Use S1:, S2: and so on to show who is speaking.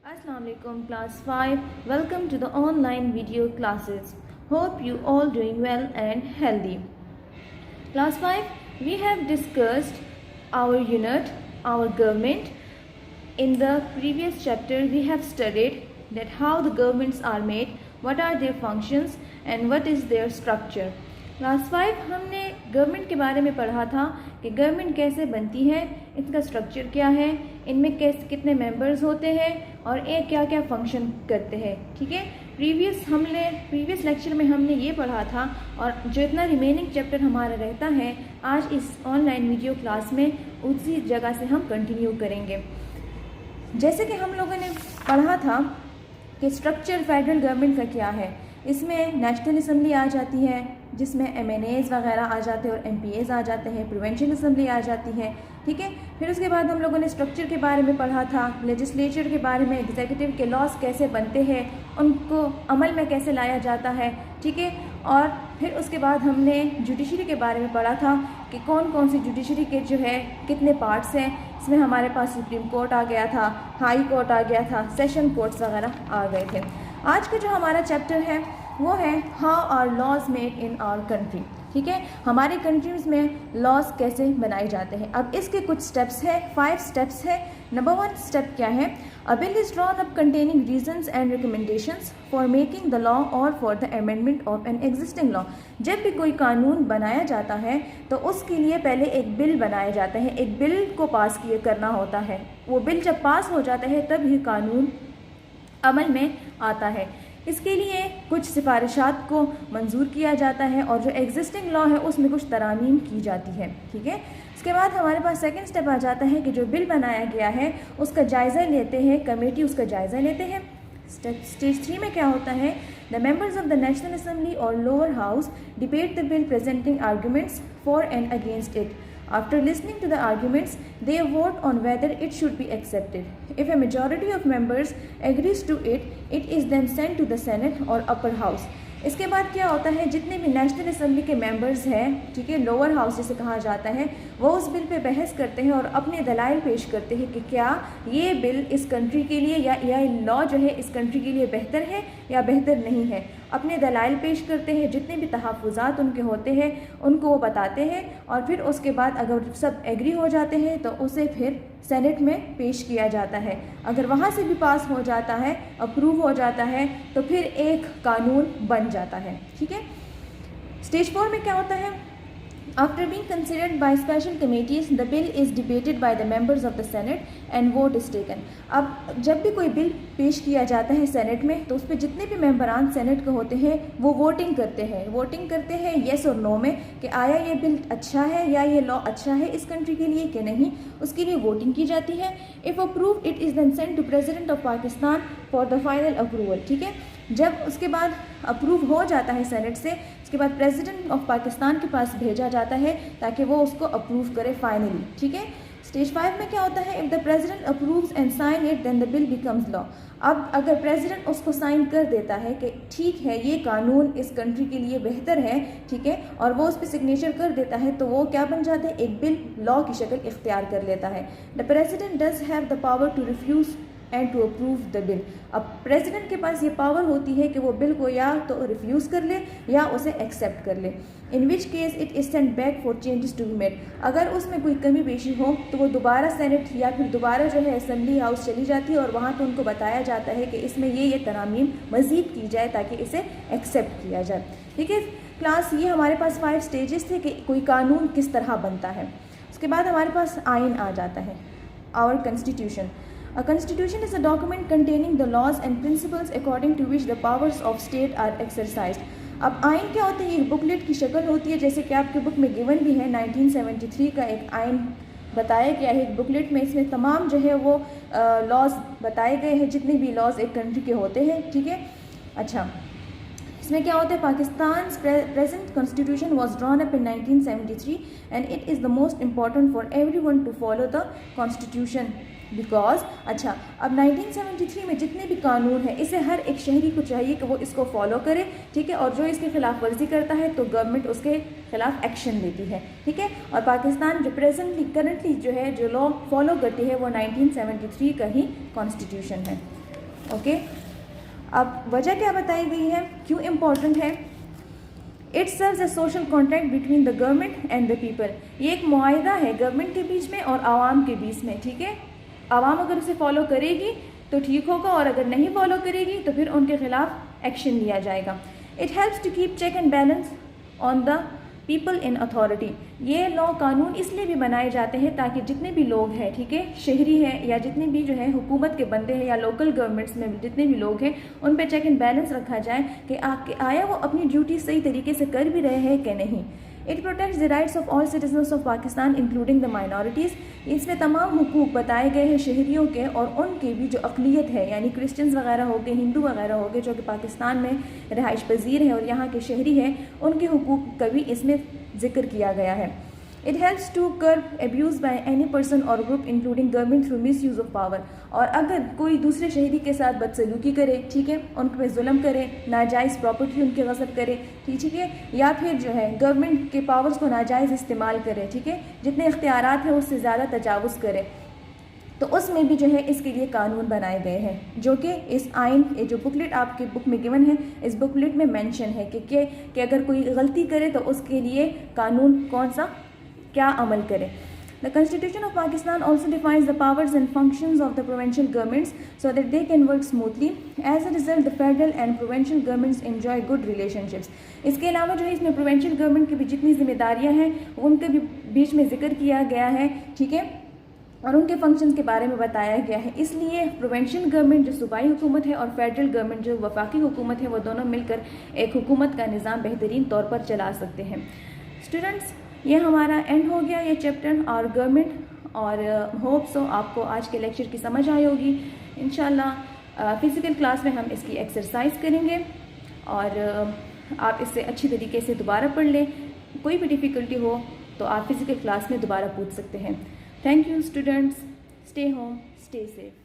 S1: Assalamu alaikum class 5. Welcome to the online video classes. Hope you all doing well and healthy. Class 5, we have discussed our unit, our government. In the previous chapter we have studied that how the governments are made, what are their functions and what is their structure. Class 5 हमने government के बारे में पढ़ा था कि government कैसे बनती है, इसका स्ट्रक्चर क्या है, इनमें कितने मेंबर्स होते हैं और ये क्या क्या फंक्शन करते हैं. ठीक है, प्रीवियस लेक्चर में हमने ये पढ़ा था और जो इतना रिमेनिंग चैप्टर हमारा रहता है आज इस ऑनलाइन वीडियो क्लास में उसी जगह से हम कंटिन्यू करेंगे. जैसे कि हम लोगों ने पढ़ा था कि स्ट्रक्चर फेडरल गवर्नमेंट का क्या है. इसमें नेशनल असम्बली आ जाती है जिसमें MNAs वगैरह आ जाते हैं और MPAs आ जाते हैं, प्रोविंशियल असम्बली आ जाती है. ठीक है, फिर उसके बाद हम लोगों ने स्ट्रक्चर के बारे में पढ़ा था, लेजिस्लेचर के बारे में, एग्जीक्यूटिव के लॉज कैसे बनते हैं, उनको अमल में कैसे लाया जाता है. ठीक है, और फिर उसके बाद हमने जुडिशरी के बारे में पढ़ा था कि कौन कौन सी जुडिशरी के जो है कितने पार्ट्स हैं. इसमें हमारे पास सुप्रीम कोर्ट आ गया था, हाई कोर्ट आ गया था, सेशन कोर्ट्स वगैरह आ गए थे. आज का जो हमारा चैप्टर है वो है how are laws made in our country. ठीक है, हमारे कंट्रीज़ में लॉज कैसे बनाए जाते हैं. अब इसके कुछ स्टेप्स हैं, 5 स्टेप्स हैं. नंबर 1 स्टेप क्या है, a bill is drawn up containing reasons and recommendations for making the law और for the amendment of an existing law. जब भी कोई कानून बनाया जाता है तो उसके लिए पहले एक बिल बनाया जाता है, एक बिल को पास किए करना होता है. वो बिल जब पास हो जाता है तब ही कानून अमल में आता है. इसके लिए कुछ सिफारिशात को मंजूर किया जाता है और जो एग्जिस्टिंग लॉ है उसमें कुछ तरामीम की जाती है. ठीक है, इसके बाद हमारे पास सेकंड स्टेप आ जाता है कि जो बिल बनाया गया है उसका जायज़ा लेते हैं, कमेटी उसका जायज़ा लेते हैं. स्टेज 3 में क्या होता है, the members of the national assembly और lower house debate the bill presenting arguments for and against it. After listening to the arguments, they vote on whether it should be accepted. If a majority of members agrees to it, it is then sent to the Senate or upper house. इसके बाद क्या होता है, जितने भी national assembly के members हैं, ठीक है, लोअर हाउस जिसे कहा जाता है, वो उस बिल पे बहस करते हैं और अपने दलाइल पेश करते हैं कि क्या ये बिल इस कंट्री के लिए या लॉ जो है इस कंट्री के लिए बेहतर है या बेहतर नहीं है. अपने दलाइल पेश करते हैं, जितने भी तहफ़्फ़ुज़ात उनके होते हैं उनको वो बताते हैं और फिर उसके बाद अगर सब एग्री हो जाते हैं तो उसे फिर सेनेट में पेश किया जाता है. अगर वहाँ से भी पास हो जाता है, अप्रूव हो जाता है, तो फिर एक कानून बन जाता है. ठीक है, स्टेज 4 में क्या होता है, after being considered by special committees the bill is debated by the members of the senate and vote is taken. अब जब भी कोई बिल पेश किया जाता है सेनेट में तो उस पर जितने भी मेंबरान सेनेट के होते हैं वो वोटिंग करते हैं येस और नो में कि आया ये बिल अच्छा है या ये लॉ अच्छा है इस कंट्री के लिए कि नहीं. उसके लिए वोटिंग की जाती है. If approve it is then sent to president of Pakistan for the final approval. ठीक है, जब उसके बाद अप्रूव हो जाता है सेनेट से, उसके बाद प्रेसिडेंट ऑफ पाकिस्तान के पास भेजा जाता है ताकि वो उसको अप्रूव करे फाइनली. ठीक है, स्टेज 5 में क्या होता है, if the president approves and sign it then the bill becomes law. अब अगर प्रेसिडेंट उसको साइन कर देता है कि ठीक है ये कानून इस कंट्री के लिए बेहतर है, ठीक है, और वो उस पर सिग्नेचर कर देता है तो वो क्या बन जाता है, एक बिल लॉ की शक्ल इख्तियार कर लेता है. The president does have the power to refuse and to approve the bill. अब प्रेसिडेंट के पास ये पावर होती है कि वो बिल को या तो रिफ्यूज़ कर ले या उसे एक्सेप्ट कर ले. In which case it is sent back for changes to be made. अगर उसमें कोई कमी पेशी हो तो वो दोबारा सेनेट या फिर दोबारा जो है असम्बली हाउस चली जाती है और वहाँ पर उनको बताया जाता है कि इसमें ये तरामीम मज़ीद की जाए ताकि इसे एक्सेप्ट किया जाए. ठीक है क्लास, ये हमारे पास 5 स्टेजेस थे कि कोई कानून किस तरह बनता है. उसके बाद हमारे पास आइन आ जाता है, our constitution. A constitution is a document containing the laws and principles according to which the powers of state are exercised. अब आइन क्या होता है, ये बुकलेट की शक्ल होती है जैसे कि आपके बुक में गिवन भी है. 1973 का एक आइन बताया गया है एक बुकलेट में. इसमें तमाम जो है वो लॉज बताए गए हैं, जितने भी लॉज एक कंट्री के होते हैं. ठीक है, अच्छा इसमें क्या होता है, Pakistan present constitution was drawn up in 1973 and it is the most important for everyone to follow the constitution because. अच्छा, अब 1973 में जितने भी कानून हैं इसे हर एक शहरी को चाहिए कि वो इसको फॉलो करे. ठीक है, और जो इसकी खिलाफ वर्जी करता है तो गवर्नमेंट उसके खिलाफ एक्शन लेती है. ठीक है, और पाकिस्तान जो करंटली जो है जो लॉ फॉलो करती है वो 1973 का ही कॉन्स्टिट्यूशन है. ओके, अब वजह क्या बताई गई है, क्यों इम्पोर्टेंट है। It serves A social contract between the government and the people. ये एक मुआहिदा है गवर्नमेंट के बीच में और आवाम के बीच में, ठीक है। आवाम अगर उसे फॉलो करेगी तो ठीक होगा, और अगर नहीं फॉलो करेगी तो फिर उनके खिलाफ एक्शन लिया जाएगा। It helps to keep check and balance on the people in authority. ये लॉ कानून इसलिए भी बनाए जाते हैं ताकि जितने भी लोग हैं, ठीक है, शहरी हैं या जितने भी जो है हुकूमत के बंदे हैं या लोकल गवर्नमेंट्स में जितने भी लोग हैं, उन पे चेक एंड बैलेंस रखा जाए कि आया वो अपनी ड्यूटी सही तरीके से कर भी रहे हैं कि नहीं। It protects the rights of all citizens of Pakistan including the minorities. इसमें तमाम हुकूक बताए गए हैं शहरियों के और उनके भी जो अक़लियत है, यानी क्रिश्चियंस वगैरह हो गए, हिंदू वगैरह हो गए, जो कि पाकिस्तान में रहाइश पजीर हैं और यहाँ के शहरी हैं, उनके हुकूक का भी इसमें जिक्र किया गया है। It helps to curb abuse by any person और group including government through misuse of power. और अगर कोई दूसरे शहरी के साथ बदसलूकी करे, ठीक है, उन पर जुल्म करे, नाजायज़ प्रॉपर्टी उनके गसब करे, ठीक है, या फिर जो है गवर्नमेंट के पावर्स को नाजायज़ इस्तेमाल करे, ठीक है, जितने इख्तियारात हैं उससे ज़्यादा तजावुज़ करे, तो उसमें भी जो है इसके लिए कानून बनाए गए हैं, जो कि इस आइन, ये जो बुकलेट आपकी बुक में गिवन है, इस बुकलेट में मेंशन है कि अगर कोई गलती करे तो उसके लिए कानून कौन सा क्या अमल करे। The Constitution of Pakistan also defines the powers and functions of the provincial governments so that they can work smoothly. As a result, the federal and provincial governments enjoy good relationships. इसके अलावा जो है इसमें provincial government की भी जितनी जिम्मेदारियां हैं उनके भी बीच में जिक्र किया गया है, ठीक है, और उनके फंक्शंस के बारे में बताया गया है। इसलिए प्रोविंशियल गवर्नमेंट जो सूबाई हुकूमत है और फेडरल गवर्नमेंट जो वफाकी हुकूमत है, वो दोनों मिलकर एक हुकूमत का निज़ाम बेहतरीन तौर पर चला सकते हैं। स्टूडेंट्स, ये हमारा एंड हो गया ये चैप्टर और गवर्नमेंट, और होप सो आपको आज के लेक्चर की समझ आई होगी। इंशाल्लाह फ़िज़िकल क्लास में हम इसकी एक्सरसाइज करेंगे और आप इससे अच्छी तरीके से दोबारा पढ़ लें। कोई भी डिफ़िकल्टी हो तो आप फ़िज़िकल क्लास में दोबारा पूछ सकते हैं। Thank you students, stay home, stay safe.